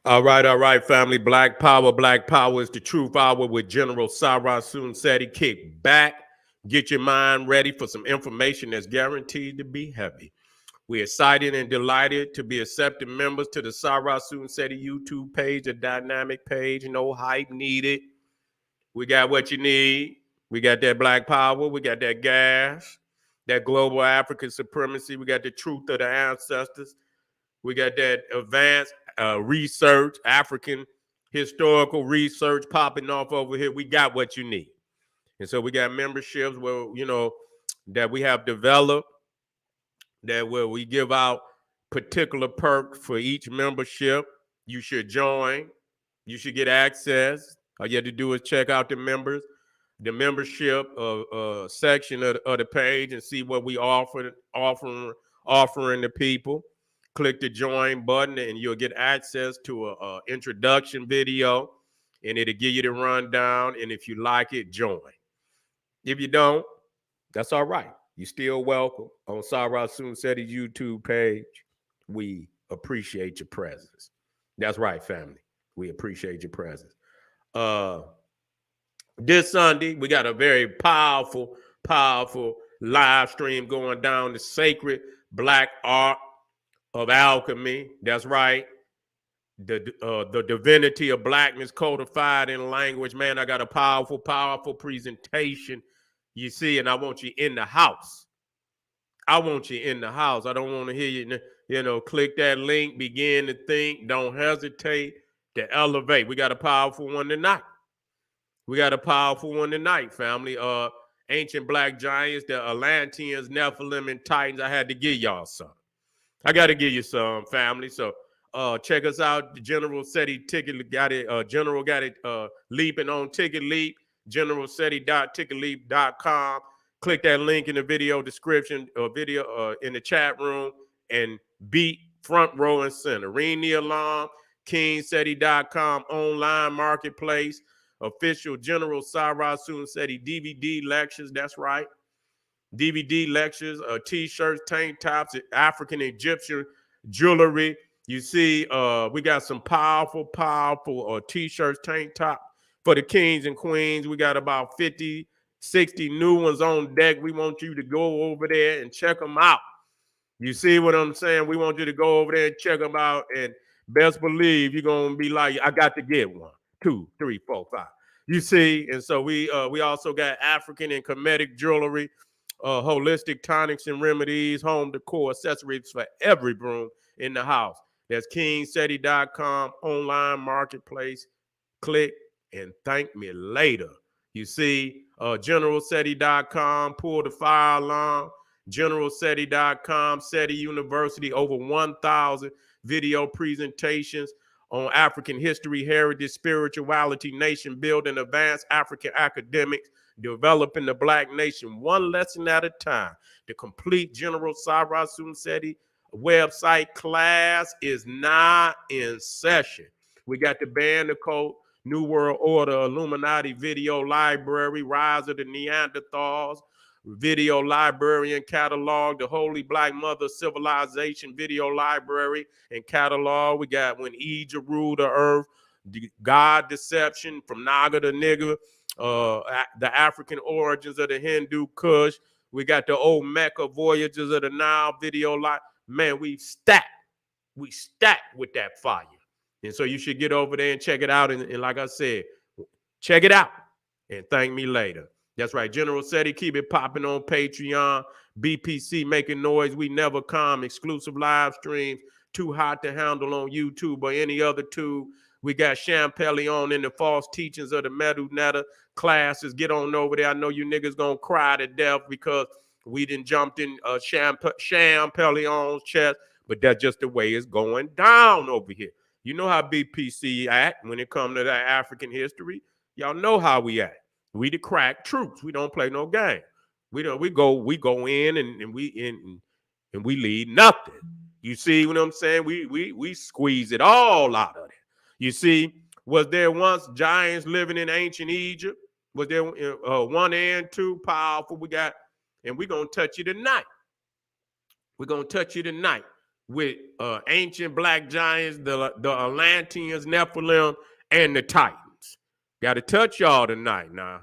All right, family. Black Power is the truth hour with General Sarah Seti. Kick back, get your mind ready for some information that's guaranteed to be heavy. We're excited and delighted to be accepted members to the Sarah Seti YouTube page, a dynamic page, no hype needed. We got what you need. We got that Black Power. We got that gas, that global African supremacy. We got the truth of the ancestors. We got that advanced research, African historical research popping off over here. We got what you need. And so we got memberships where, that we have developed that where we give out particular perks for each membership. You should join. You should get access. All you have to do is check out the membership section of the page and see what we offering the people. Click the join button and you'll get access to a introduction video and it'll give you the rundown. And if you like it, join. If you don't, that's all right. You're still welcome on Sarah Seti's YouTube page. We appreciate your presence. That's right, family. We appreciate your presence. This Sunday, we got a very powerful live stream going down, the sacred black art of alchemy. That's right. The divinity of blackness codified in language. Man, I got a powerful presentation. You see, and I want you in the house. I want you in the house. I don't want to hear you, click that link, begin to think. Don't hesitate to elevate. We got a powerful one tonight. Family. Ancient black giants, the Atlanteans, Nephilim, and Titans. I had to give y'all some. I got to give you some, family. So check us out. The General Seti ticket got it. General got it leaping on Ticket Leap. GeneralSeti.ticketleap.com. Click that link in the video description or video in the chat room and beat front row and center. Ring the alarm. KingSeti.com online marketplace. Official General Sarah Seti DVD lectures. That's right. DVD lectures, t-shirts, tank tops, African Egyptian jewelry. You see, we got some powerful t-shirts, tank top for the kings and queens. We got about 50, 60 new ones on deck. We want you to go over there and check them out. You see what I'm saying? We want you to go over there and check them out. And best believe you're going to be like, I got to get 1, 2, 3, 4, 5. You see? And so we also got African and Kemetic jewelry, holistic tonics and remedies, home decor, accessories for every room in the house. That's KingSeti.com online marketplace. Click and thank me later. You see, GeneralSeti.com, pull the fire alarm. GeneralSeti.com, Seti University, over 1,000 video presentations on African history, heritage, spirituality, nation building, advanced African academics, developing the black nation one lesson at a time. The complete General Sarah Seti website class is now in session. We got the Band of Code, New World Order, Illuminati video library, Rise of the Neanderthals, video library and catalog, the Holy Black Mother Civilization video library and catalog. We got When Egypt Ruled the Earth, God Deception from Naga to Nigga, the African Origins of the Hindu Kush. We got the Old Mecca Voyages of the Nile video library. Man, we stacked with that fire. And so you should get over there and check it out. And like I said, check it out and thank me later. That's right. General Seti, keep it popping on Patreon. BPC, making noise. We never come. Exclusive live streams. Too hot to handle on YouTube or any other tube. We got Champellion in the false teachings of the Medu Netta classes. Get on over there. I know you niggas gonna cry to death because we done jumped in Champellion's chest, but that's just the way it's going down over here. You know how BPC act when it comes to that African history. Y'all know how we act. We the crack troops. We don't play no game. We go in and we lead nothing. You see what I'm saying? We squeeze it all out of it. You see, was there once giants living in ancient Egypt? Was there 1 and 2 powerful? We got, and we're gonna touch you tonight. We're gonna touch you tonight with ancient black giants, the Atlanteans, Nephilim, and the Titans. Got to touch y'all tonight now.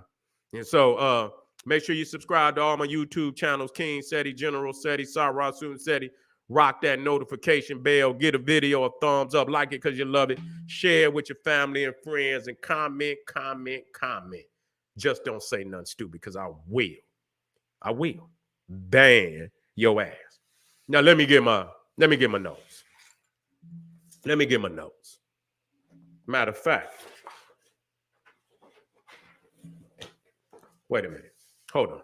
And so make sure you subscribe to all my YouTube channels, King Seti, General Seti, Sarasun Seti. Rock that notification bell. Get a video a thumbs up. Like it because you love it. Share it with your family and friends. And comment. Just don't say nothing stupid because I will ban your ass. Now let me get my notes. Matter of fact, wait a minute. Hold on.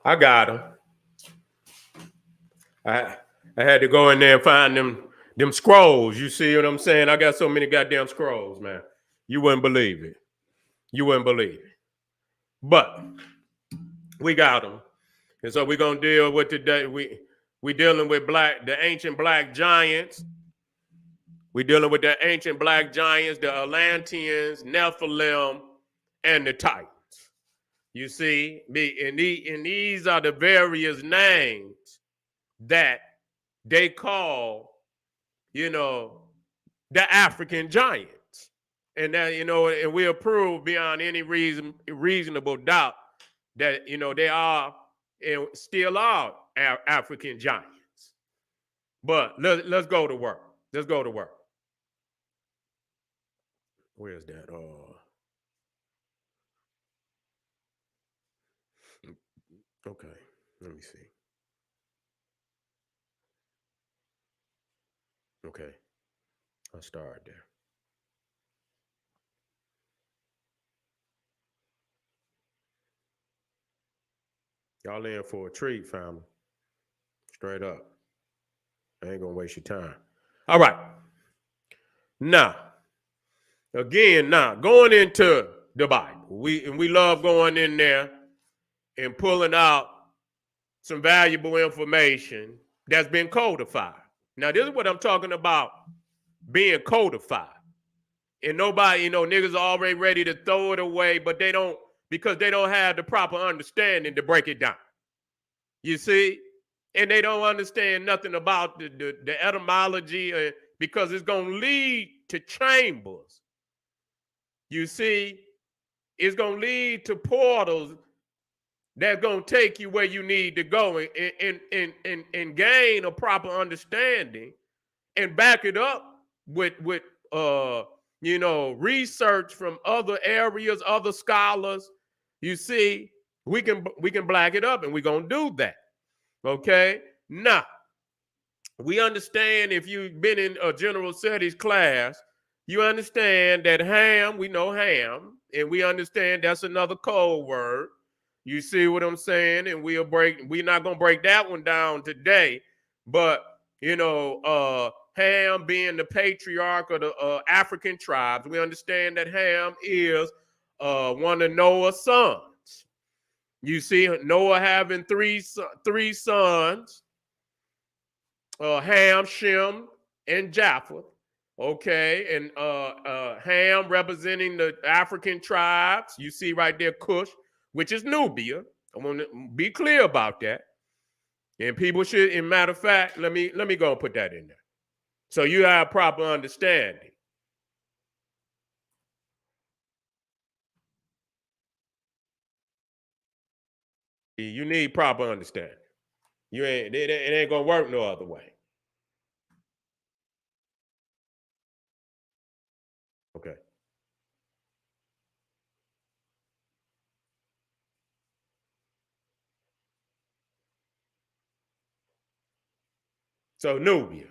I got them. I had to go in there and find them scrolls. You see what I'm saying? I got so many goddamn scrolls, man. You wouldn't believe it. But we got them. And so we're gonna deal with today. We dealing with the ancient black giants. We're dealing with the ancient black giants, the Atlanteans, Nephilim, and the Titans. You see, and these are the various names that they call, the African giants. And that, and we approve beyond any reasonable doubt that, they are and still are African giants. But let's go to work. Where's that? Okay. Let me see. Okay. I'll start there. Y'all in for a treat, family. Straight up. I ain't gonna waste your time. All right. Now, Again, now going into the Bible, we love going in there and pulling out some valuable information that's been codified. Now, this is what I'm talking about, being codified. And nobody, niggas are already ready to throw it away, but they don't, because they don't have the proper understanding to break it down. You see? And they don't understand nothing about the etymology, because it's going to lead to chambers. You see? It's going to lead to portals that's going to take you where you need to go and gain a proper understanding and back it up with research from other areas, other scholars. You see, we can black it up, and we're going to do that. Okay? Now, we understand, if you've been in a general studies class, you understand that Ham, we know Ham, and we understand that's another code word. You see what I'm saying? And we're not gonna break that one down today, but Ham being the patriarch of the African tribes, we understand that Ham is one of Noah's sons. You see, Noah having three sons, Ham, Shem, and Japheth. Okay, and Ham representing the African tribes. You see right there, Cush, which is Nubia. I want to be clear about that. And people should, in matter of fact, let me go and put that in there, so you have proper understanding. You need proper understanding. It ain't gonna work no other way. Okay. So Nubia.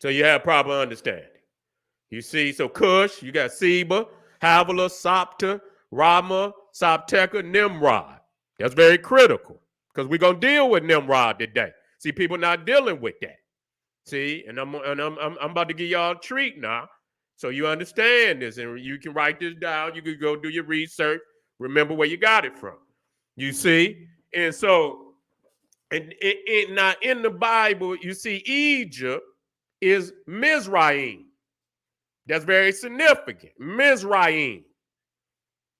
So you have proper understanding. You see, so Cush, you got Seba, Havilah, Sopter, Rama, Sopteka, Nimrod. That's very critical, because we're gonna deal with Nimrod today. See, people not dealing with that. See, and I'm about to give y'all a treat now, so you understand this, and you can write this down. You can go do your research. Remember where you got it from. You see, and so, and now in the Bible, you see Egypt is Mizraim. That's very significant. Mizraim.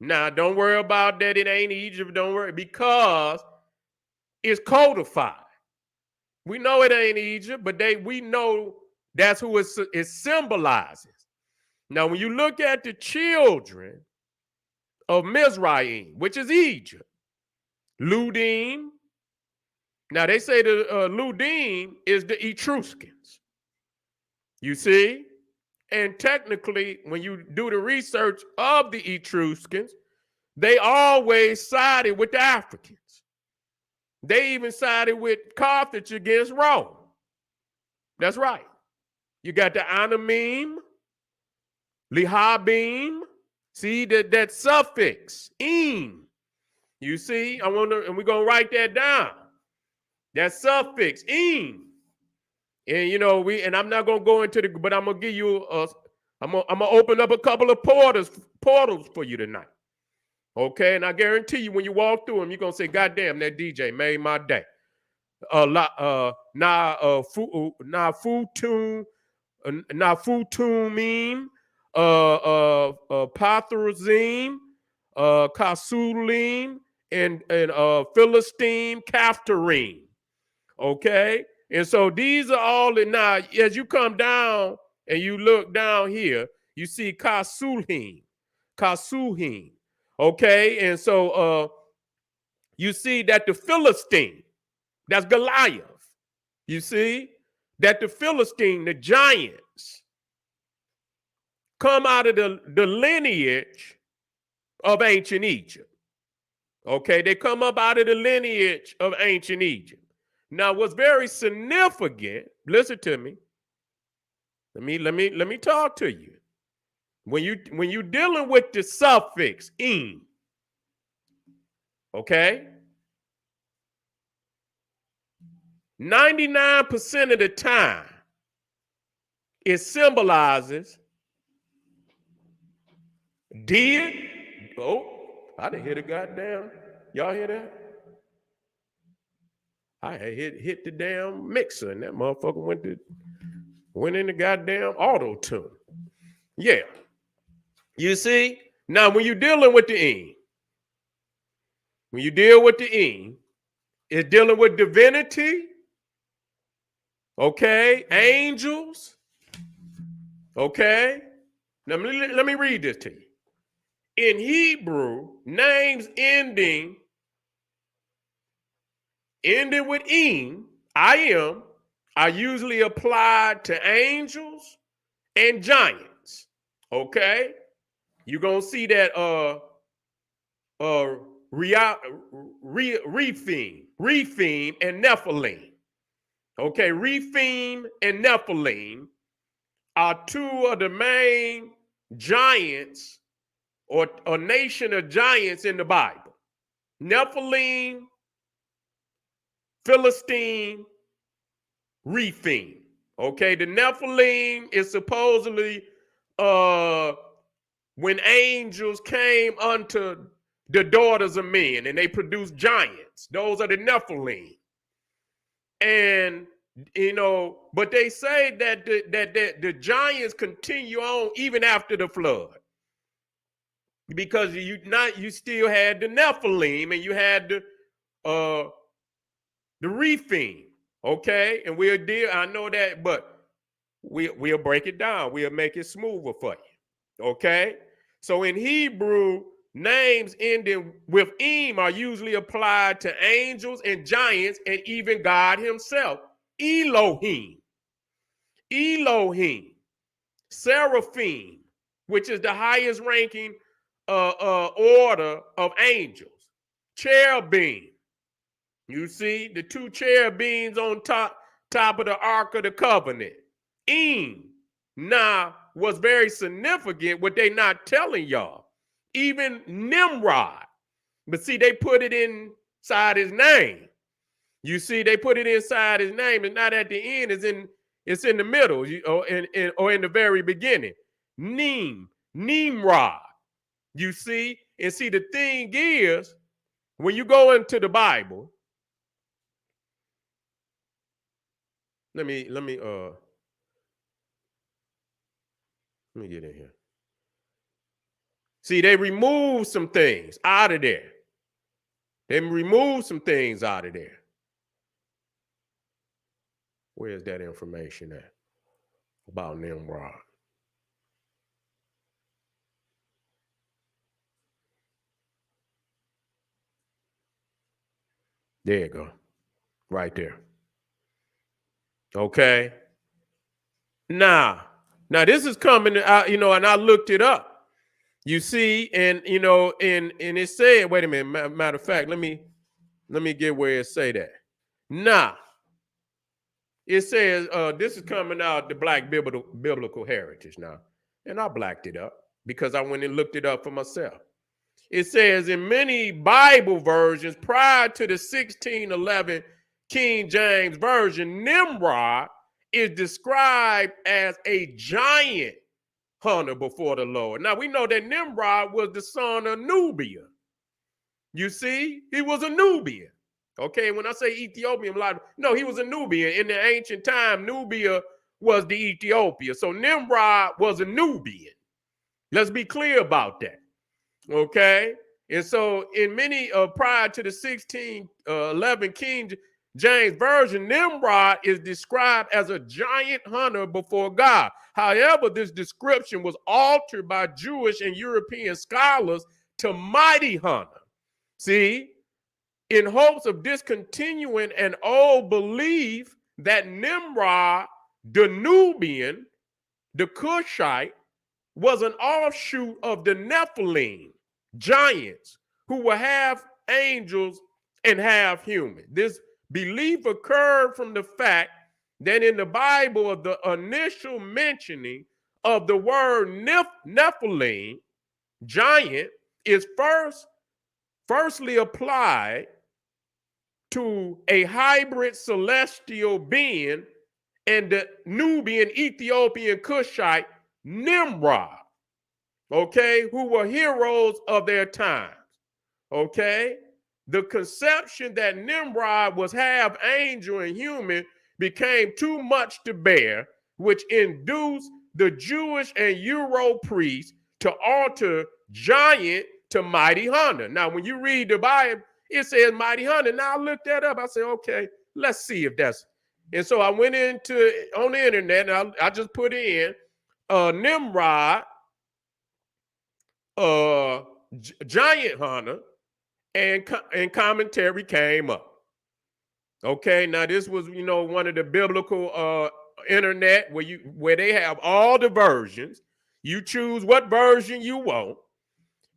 Now, don't worry about that. It ain't Egypt. Don't worry, because it's codified. We know it ain't Egypt, but we know that's who it symbolizes. Now, when you look at the children of Mizraim, which is Egypt, Ludim. Now, they say the Ludim is the Etruscans. You see? And technically, when you do the research of the Etruscans, they always sided with the Africans. They even sided with Carthage against Rome. That's right. You got the Anamim, Lihabim. See that suffix, im. You see, and we're gonna write that down. That suffix, im. And and I'm not gonna go into but I'm gonna give you I'm gonna open up a couple of portals for you tonight. Okay, and I guarantee you, when you walk through them, you're gonna say, "God damn, that DJ made my day." Nafutumim, Pathrazim, Kasulim, and Philistine, Captarim. Okay, and so these are all. Now, as you come down and you look down here, you see Kasuhim. Okay, and so you see that the Philistine, that's Goliath. You see that the Philistine, the giants, come out of the lineage of ancient Egypt. Okay, they come up out of the lineage of ancient Egypt. Now, what's very significant, listen to me. Let me talk to you. When you dealing with the suffix "im," okay, 99% of the time, it symbolizes Did? Oh, I didn't hear the goddamn. Y'all hear that? I hit the damn mixer and that motherfucker went in the goddamn auto tune. Yeah. You see? Now, when you're dealing with the ing, when you deal with the ing, it's dealing with divinity, okay? Angels, okay? Now, let me read this to you. In Hebrew, names ending with ing, I am, are usually applied to angels and giants, okay? You're going to see that Rephim and Nephilim. Okay, Rephim and Nephilim are two of the main giants or a nation of giants in the Bible. Nephilim, Philistine, Rephim. Okay, the Nephilim is supposedly when angels came unto the daughters of men and they produced giants. Those are the Nephilim. And but they say that the giants continue on even after the flood, because you still had the Nephilim and you had the Rephim. Okay, and I know that, but we'll break it down. We'll make it smoother for you. Okay, so in Hebrew, names ending with im are usually applied to angels and giants and even God himself. Elohim, Seraphim, which is the highest ranking order of angels. Cherubim, you see the two cherubims on top of the Ark of the Covenant. Now, what's very significant, what they not telling y'all, even Nimrod, but see, they put it inside his name. You see, they put it inside his name. It's not at the end. It's in the middle, or in the very beginning. Nimrod. You see, and see, the thing is, when you go into the Bible, let me get in here. See, they removed some things out of there. They removed some things out of there. Where's that information at about Nimrod? There you go. Right there. Okay. Now this is coming out, and I looked it up. You see, and and it said, wait a minute, matter of fact, let me get where it say that. Now, it says this is coming out the Black Biblical Heritage now. And I blacked it up because I went and looked it up for myself. It says in many Bible versions prior to the 1611 King James Version, Nimrod is described as a giant hunter before the Lord. Now, we know that Nimrod was the son of Nubia. You see, he was a Nubian. Okay, when I say Ethiopian, no, he was a Nubian. In the ancient time, Nubia was the Ethiopia. So Nimrod was a Nubian. Let's be clear about that. Okay, and so in many prior to the 1611 King James Version, Nimrod is described as a giant hunter before God. However, this description was altered by Jewish and European scholars to mighty hunter. See, in hopes of discontinuing an old belief that Nimrod, the Nubian, the Cushite, was an offshoot of the Nephilim, giants, who were half angels and half human. This belief occurred from the fact that in the Bible, of the initial mentioning of the word Nephilim, giant, is firstly applied to a hybrid celestial being and the Nubian Ethiopian Cushite Nimrod. okay, who were heroes of their times. Okay, the conception that Nimrod was half angel and human became too much to bear, which induced the Jewish and Euro priests to alter giant to mighty hunter. Now, when you read the Bible, it says mighty hunter. Now I looked that up. I said, okay, let's see if that's. And so I went into on the internet and I just put in Nimrod, giant hunter, and commentary came up. Okay, now this was, one of the biblical internet where they have all the versions. You choose what version you want,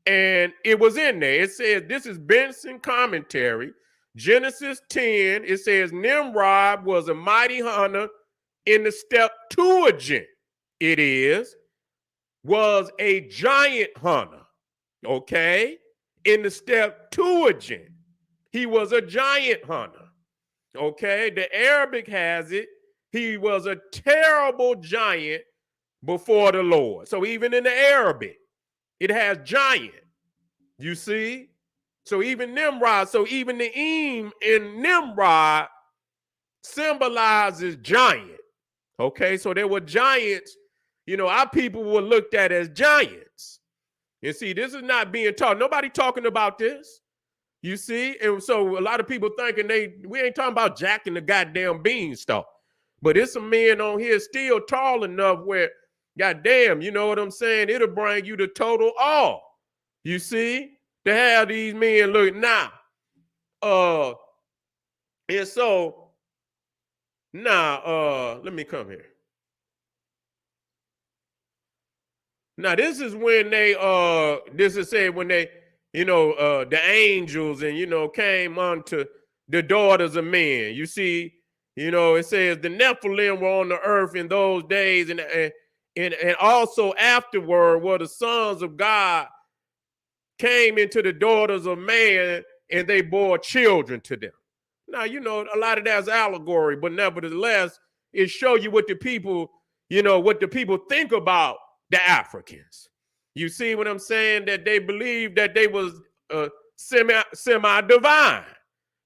and it was in there. It says, this is Benson commentary, Genesis 10. It says Nimrod was a mighty hunter in the Septuagint. It was a giant hunter. Okay, in the Septuagint, he was a giant hunter. Okay, the Arabic has it, he was a terrible giant before the Lord. So even in the Arabic, it has giant. You see? So even Nimrod, so even the Eem in Nimrod symbolizes giant. Okay, so there were giants, our people were looked at as giants. And see, this is not being taught. Nobody talking about this. You see? And so a lot of people thinking we ain't talking about jacking the goddamn beanstalk. But it's some men on here still tall enough where, goddamn, you know what I'm saying? It'll bring you to total awe. You see? To have these men look now. And so now let me come here. Now this is when this is said when they, the angels and came unto the daughters of men. You see, it says the Nephilim were on the earth in those days, and also afterward were the sons of God came into the daughters of man, and they bore children to them. Now, a lot of that's allegory, but nevertheless, it shows you what the people, what the people think about the Africans. You see what I'm saying? That they believed that they was semi-divine.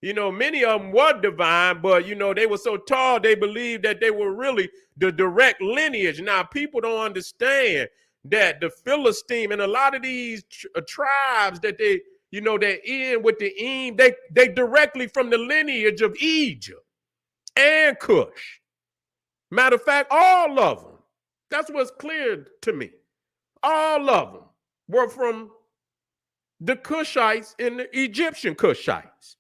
Many of them were divine, but, they were so tall, they believed that they were really the direct lineage. Now, people don't understand that the Philistine and a lot of these tribes that they, they're in with the Eem, they directly from the lineage of Egypt and Cush. Matter of fact, all of them. That's what's clear to me. All of them were from the Cushites and the Egyptian Cushites.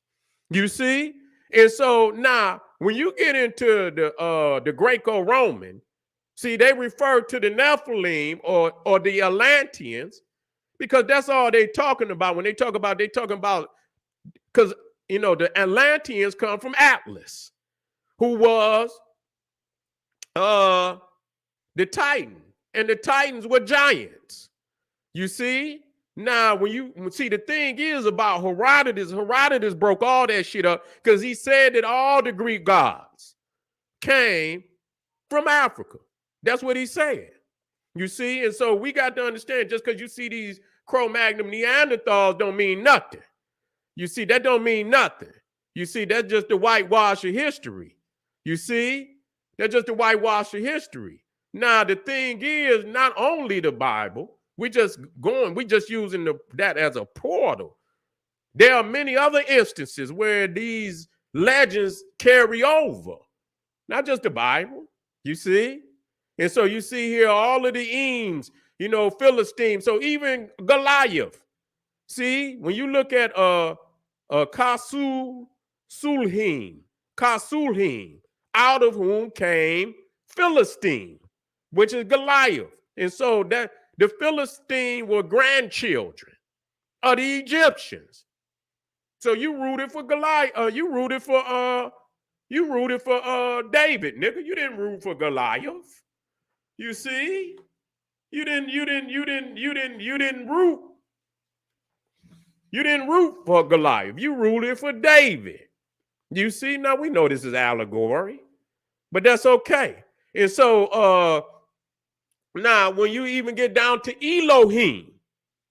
You see? And so now, when you get into the Greco-Roman, see, they refer to the Nephilim or the Atlanteans because that's all they're talking about. When they talking about, because, the Atlanteans come from Atlas, who was the Titan, and the Titans were giants. You see? Now, when you see, the thing is about Herodotus broke all that shit up because he said that all the Greek gods came from Africa. That's what he said. You see? And so we got to understand, just because you see these Cro-Magnon Neanderthals don't mean nothing. You see, that don't mean nothing. You see, that's just the whitewash of history. You see? That's just the whitewash of history. Now, the thing is, not only the Bible, we just using that as a portal. There are many other instances where these legends carry over. Not just the Bible, you see? And so you see here all of the Eames, Philistines. So even Goliath. See, when you look at Kasulhim, out of whom came Philistine, which is Goliath. And so that the Philistines were grandchildren of the Egyptians. So you rooted for Goliath. You rooted for David, nigga. You didn't root for Goliath. You see? You didn't root for Goliath. You rooted for David. You see? Now we know this is allegory, but that's okay. And so Now, when you even get down to Elohim,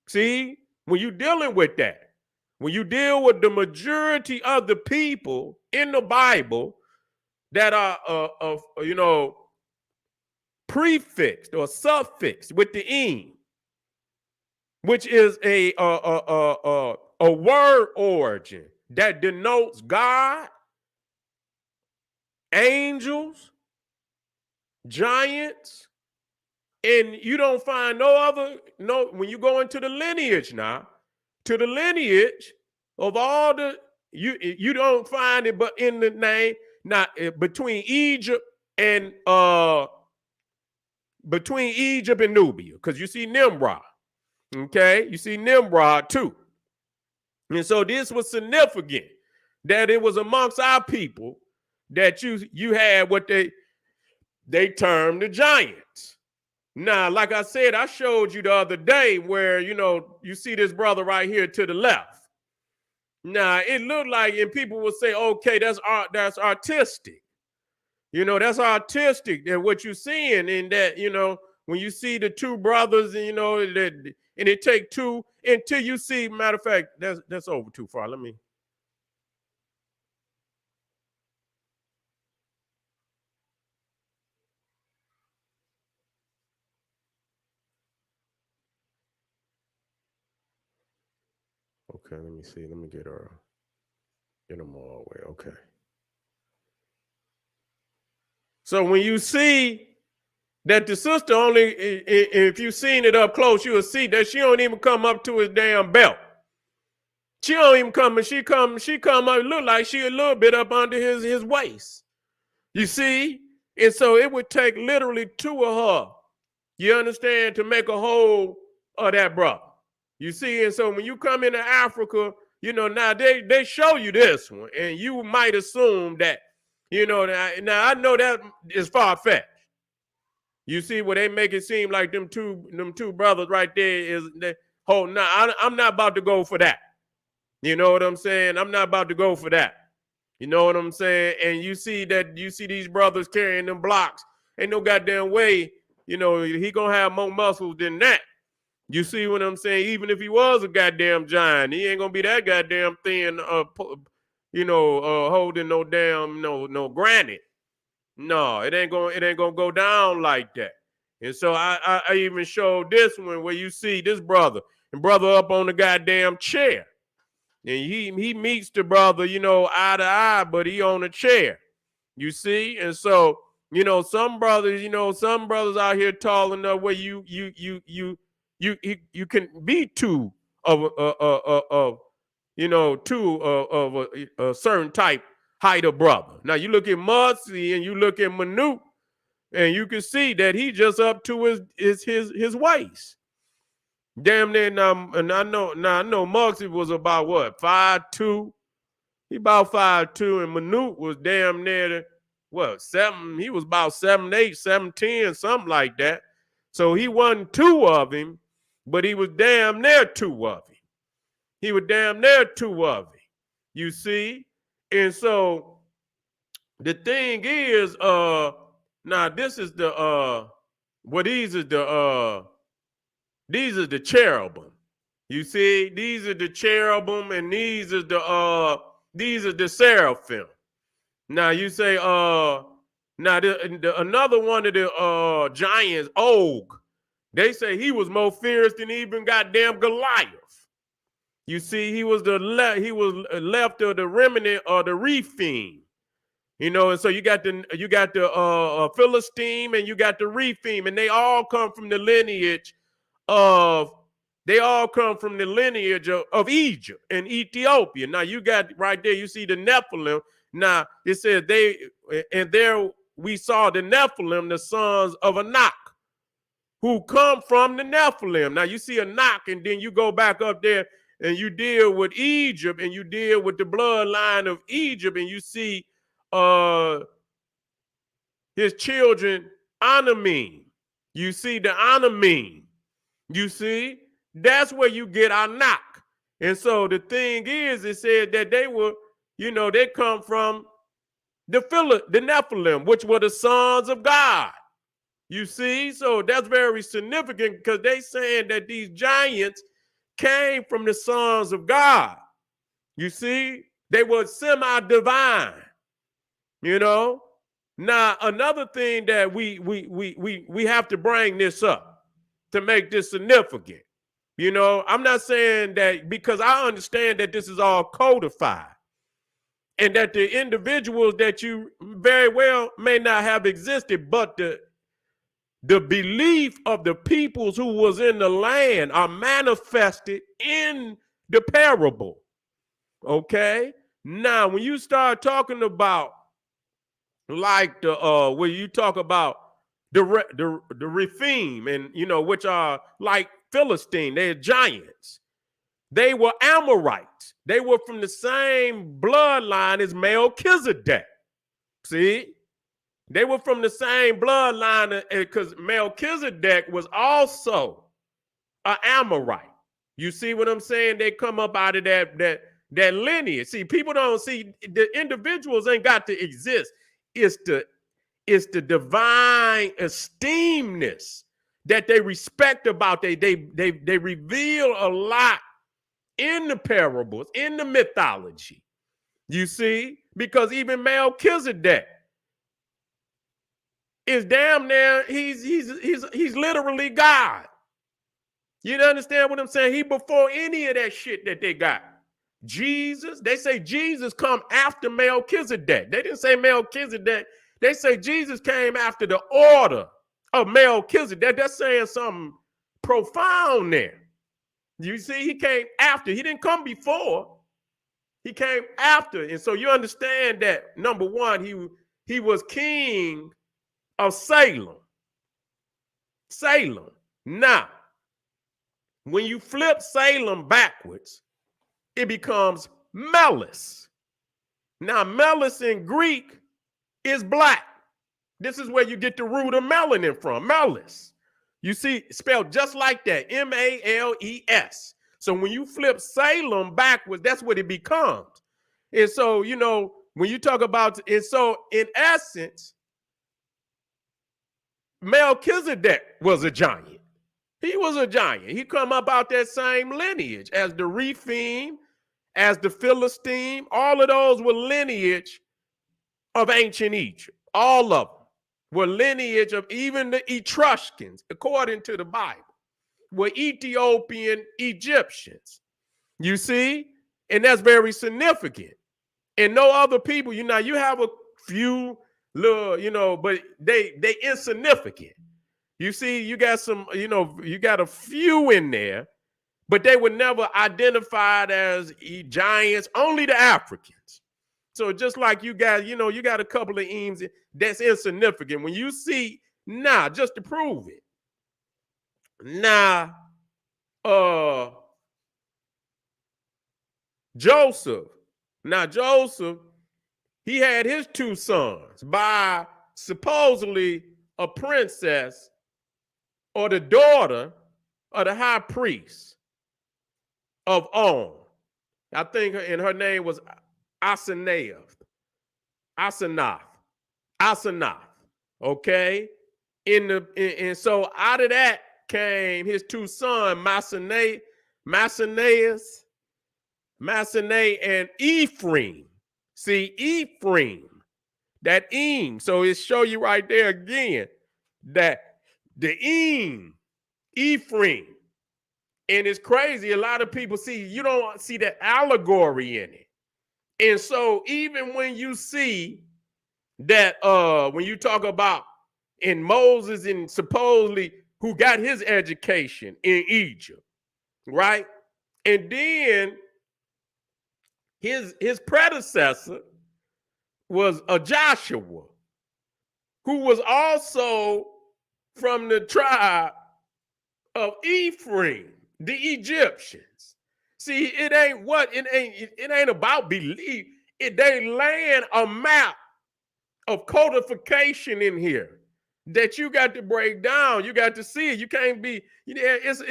see, when you're dealing with that, when you deal with the majority of the people in the Bible that are, prefixed or suffixed with the "im," which is a word origin that denotes God, angels, giants, and you don't find when you go into the lineage now, to the lineage of all the, you don't find it but in the name, not between Egypt and Nubia, because you see Nimrod. Okay, you see Nimrod too. And so this was significant that it was amongst our people that you had what they termed the giants. Now, like I said, I showed you the other day where, you see this brother right here to the left. Now, it looked like, and people will say, okay, that's artistic. That's artistic. That what you're seeing in that, when you see the two brothers, and, and it take two until you see, matter of fact, that's over too far. Let me. Okay, let me see. Let me get them all the way. Okay. So when you see that the sister only, if you've seen it up close, you'll see that she don't even come up to his damn belt. She don't even come, and she come up, look like she a little bit up under his waist. You see? And so it would take literally two of her, you understand, to make a whole of that brother. You see? And so when you come into Africa, now they show you this one, and you might assume that, now I know that is far-fetched. You see where they make it seem like them two brothers right there is they hold. Now I'm not about to go for that. You know what I'm saying? I'm not about to go for that. You know what I'm saying? And you see these brothers carrying them blocks. Ain't no goddamn way, he gonna have more muscles than that. You see what I'm saying? Even if he was a goddamn giant, he ain't gonna be that goddamn thin, holding no damn no granite. No, it ain't gonna go down like that. And so I even showed this one where you see this brother up on the goddamn chair. And he meets the brother, eye to eye, but he on a chair. You see? And so, some brothers out here tall enough where you can be two of a certain type height of brother. Now you look at Mudsi and you look at Manute, and you can see that he just up to his waist. Damn near now, and I know Muggsy was about what, 5'2"? He about 5'2", and Manute was damn near what, 7? He was about 7'8", 7'10", something like that. So he wasn't two of him, but he was damn near two of him. He was damn near two of him. You see? And so the thing is, now this is the these are the cherubim. You see, these are the cherubim, and these are the seraphim. Now you say, another one of the giants, Og, they say he was more fierce than even goddamn Goliath. You see, he was left of the remnant of the Rephaim. And so you got the Philistine, and you got the Rephaim, and they all come from the lineage of Egypt and Ethiopia. Now you got right there, you see the Nephilim. Now it says there we saw the Nephilim, the sons of Anak, who come from the Nephilim. Now you see Anak, and then you go back up there and you deal with Egypt, and you deal with the bloodline of Egypt, and you see his children, Anamim. You see the Anamim. You see, that's where you get Anak. And so the thing is, it said that they were, they come from the Nephilim, which were the sons of God. You see, so that's very significant because they saying that these giants came from the sons of God. You see, they were semi-divine. You know. Now another thing that we have to bring this up to make this significant. You know, I'm not saying that because I understand that this is all codified and that the individuals that you very well may not have existed, but the belief of the peoples who was in the land are manifested in the parable. Okay. Now, when you start talking about like the where you talk about the Rephaim and which are like Philistine, they're giants. They were Amorites. They were from the same bloodline as Melchizedek. See? They were from the same bloodline because Melchizedek was also an Amorite. You see what I'm saying? They come up out of that lineage. See, people don't see the individuals ain't got to exist. It's the divine esteemness that they respect about. They reveal a lot in the parables, in the mythology. You see, because even Melchizedek is damn near he's literally God. You understand what I'm saying? He before any of that shit that they got. Jesus, they say Jesus come after Melchizedek. They didn't say Melchizedek. They say Jesus came after the order of Melchizedek. That's saying something profound there. You see, he came after. He didn't come before. He came after. And so you understand that, number one, he was king of Salem. Salem. Now, when you flip Salem backwards, it becomes Melis. Now, Melis in Greek is black. This is where you get the root of melanin from, Melis. You see, spelled just like that, M-A-L-E-S. So when you flip Salem backwards, that's what it becomes. And so, when you talk about, and so in essence, Melchizedek was a giant. He was a giant. He come up out that same lineage as the Rephaim, as the Philistine. All of those were lineage of ancient Egypt. All of them were lineage of even the Etruscans, according to the Bible, were Ethiopian Egyptians. You see? And that's very significant. And no other people, you have a few little, but they insignificant. You see, you got some, you got a few in there, but they were never identified as giants, only the Africans. So just like you got, you got a couple of Eames that's insignificant. When you see, just to prove it. Joseph. Now, Joseph, he had his two sons by supposedly a princess or the daughter of the high priest of On. I think her name was Asenath. Okay? And so out of that came his two sons, Massene and Ephraim. See, Ephraim, that Eam. So it show you right there again that the Ephraim. And it's crazy. A lot of people you don't see the allegory in it. And so even when you see that when you talk about in Moses and supposedly who got his education in Egypt, right? And then his predecessor was a Joshua, who was also from the tribe of Ephraim, the Egyptians. See, it ain't about belief. They laying a map of codification in here that you got to break down. You got to see it. You can't be. It's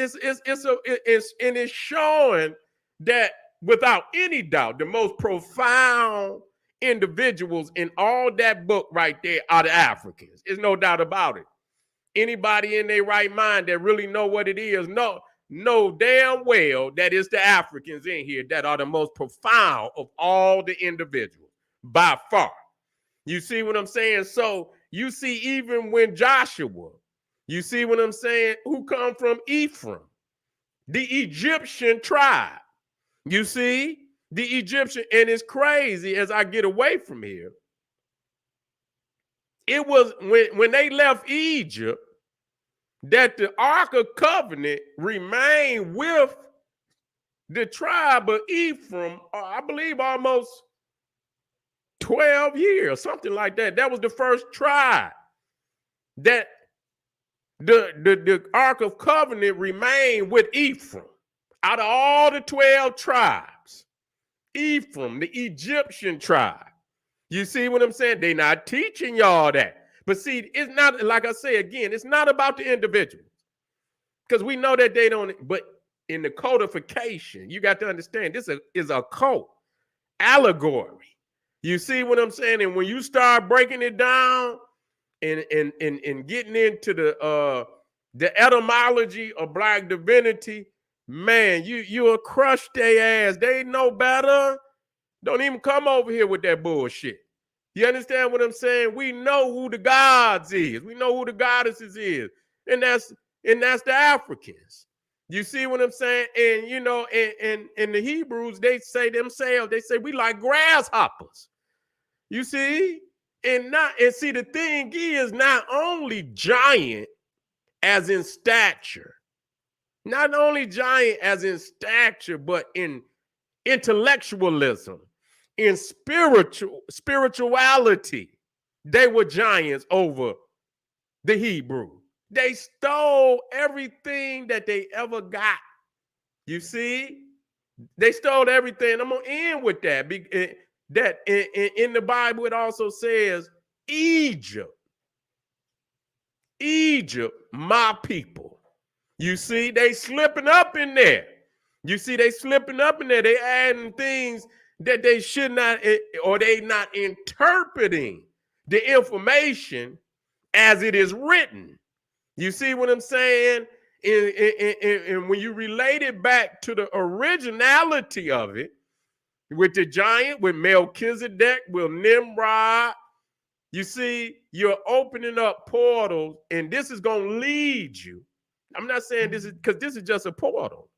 showing that without any doubt, the most profound individuals in all that book right there are the Africans. There's no doubt about it. Anybody in their right mind that really know what it is, know damn well that it's the Africans in here that are the most profound of all the individuals by far. You see what I'm saying? So you see, even when Joshua, you see what I'm saying, who come from Ephraim, the Egyptian tribe. You see, the Egyptian, and it's crazy as I get away from here. It was when they left Egypt that the Ark of Covenant remained with the tribe of Ephraim, I believe almost 12 years, something like that. That was the first tribe that the Ark of Covenant remained with Ephraim. Out of all the 12 tribes, Ephraim, the Egyptian tribe. You see what I'm saying? They're not teaching y'all that. But see, it's not, like I say again, it's not about the individual. Because we know that they don't, but in the codification, you got to understand this is a cult, allegory. You see what I'm saying? And when you start breaking it down and getting into the etymology of Black divinity, man, you'll crush their ass. They know better. Don't even come over here with that bullshit. You understand what I'm saying? We know who the gods is. We know who the goddesses is. And that's the Africans. You see what I'm saying? And you know, and the Hebrews, they say themselves, they say we like grasshoppers. You see? And see, the thing is, not only giant as in stature, not only giant as in stature, but in intellectualism, in spirituality, they were giants over the Hebrew. They stole everything that they ever got. You see? They stole everything. I'm going to end with that. That in the Bible, it also says, Egypt, my people. You see, they slipping up in there. You see, they slipping up in there. They adding things that they should not, or they not interpreting the information as it is written. You see what I'm saying? And when you relate it back to the originality of it, with the giant, with Melchizedek, with Nimrod, you see, you're opening up portals, and this is going to lead you. I'm not saying this is, because this is just a portal.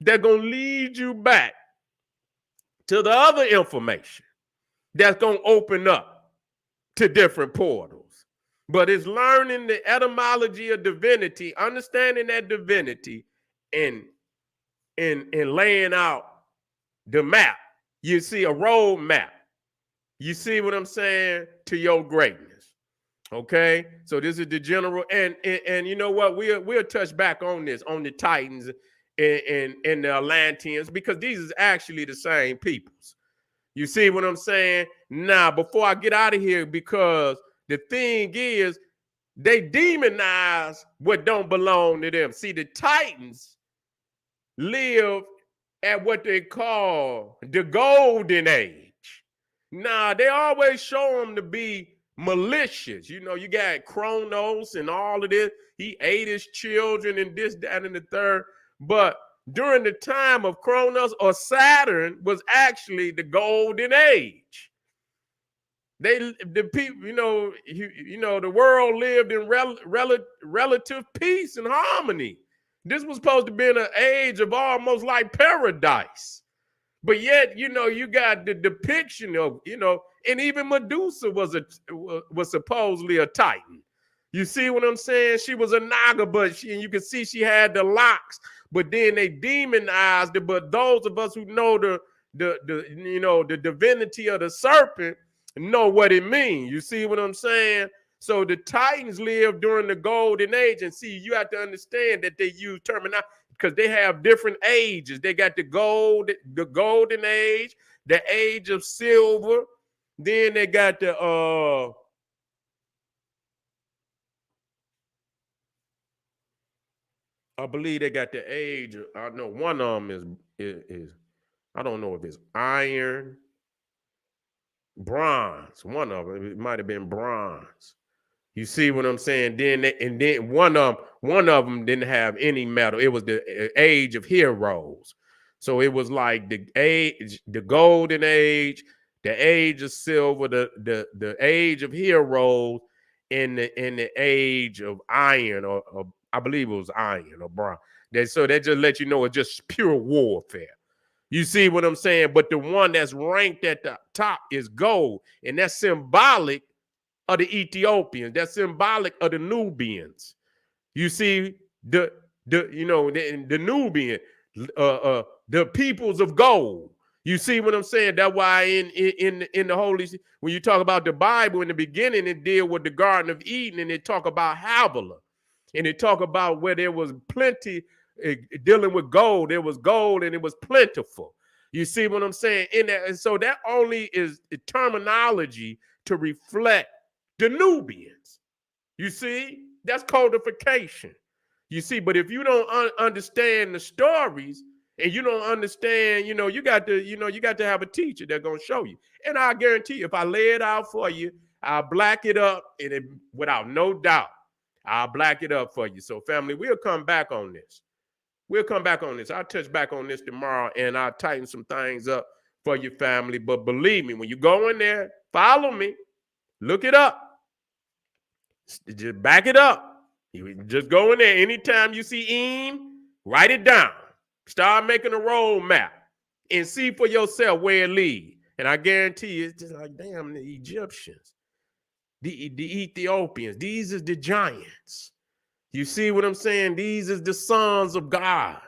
They're going to lead you back to the other information that's going to open up to different portals. But it's learning the etymology of divinity, understanding that divinity, and laying out the map. You see a road map. You see what I'm saying? To your greatness. Okay? So this is the general, and you know what? We'll touch back on this, on the Titans and the Atlanteans, because these is actually the same peoples. You see what I'm saying? Now, before I get out of here, because the thing is, they demonize what don't belong to them. See, the Titans live at what they call the golden age. Now, they always show them to be malicious. You know, you got Kronos and all of this. He ate his children and this, that, and the third. But during the time of Kronos, or Saturn was actually the golden age. The people, the world lived in relative peace and harmony. This was supposed to be an age of almost like paradise. But yet, you got the depiction of, and even Medusa was supposedly a Titan. You see what I'm saying? She was a Naga, but and you can see she had the locks, but then they demonized it. But those of us who know the divinity of the serpent know what it means. You see what I'm saying? So the Titans lived during the golden age, and see, you have to understand that they use terminology because they have different ages. They got the golden age, the age of silver. Then they got I believe they got the age. I know one of them is I don't know if it's iron, bronze. One of them, it might have been bronze. You see what I'm saying? Then one of them didn't have any metal. It was the age of heroes. So it was like the golden age, the age of silver, the age of heroes, in the age of iron, or I believe it was iron or bronze. So that just let you know it's just pure warfare. You see what I'm saying? But the one that's ranked at the top is gold, and that's symbolic of the Ethiopians. That's symbolic of the Nubians. You see, the Nubian, the peoples of gold. You see what I'm saying? That's why in the Holy, when you talk about the Bible in the beginning, it deal with the Garden of Eden, and it talk about Havilah, and it talk about where there was plenty, dealing with gold. There was gold and it was plentiful. You see what I'm saying? In that, and so that only is a terminology to reflect the Nubians. You see, that's codification. You see, but if you don't understand the stories, and you don't understand, you got to have a teacher that's gonna show you. And I guarantee you, if I lay it out for you, I'll black it up, and without no doubt, I'll black it up for you. So, family, we'll come back on this. I'll touch back on this tomorrow, and I'll tighten some things up for your family. But believe me, when you go in there, follow me, look it up. Just back it up. You just go in there. Anytime you see Eem, write it down. Start making a road map and see for yourself where it leads. And I guarantee you, it's just like, damn, the Egyptians, the Ethiopians, these is the giants. You see what I'm saying? These is the sons of God.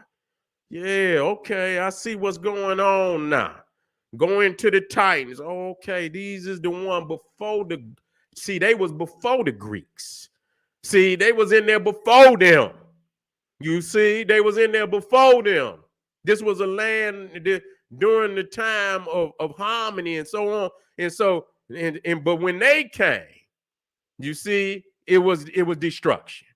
Yeah, okay, I see what's going on now. Going to the Titans. Okay, these is the one before they was before the Greeks. See, they was in there before them. You see, they was in there before them. This was a land during the time of harmony and so on. And so, but when they came, you see, it was destruction.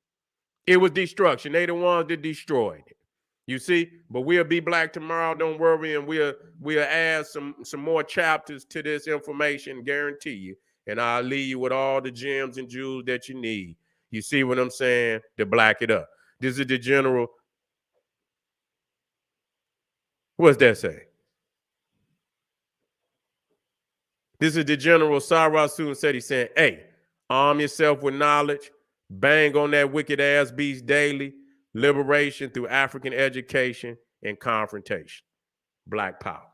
It was destruction. They the ones that destroyed it. You see, but we'll be black tomorrow. Don't worry, and we'll add some more chapters to this information, guarantee you. And I'll leave you with all the gems and jewels that you need. You see what I'm saying? To black it up. This is the general. What's that say? This is the general Sarah Soon said. He said, "Hey, arm yourself with knowledge. Bang on that wicked ass beast daily. Liberation through African education and confrontation. Black power."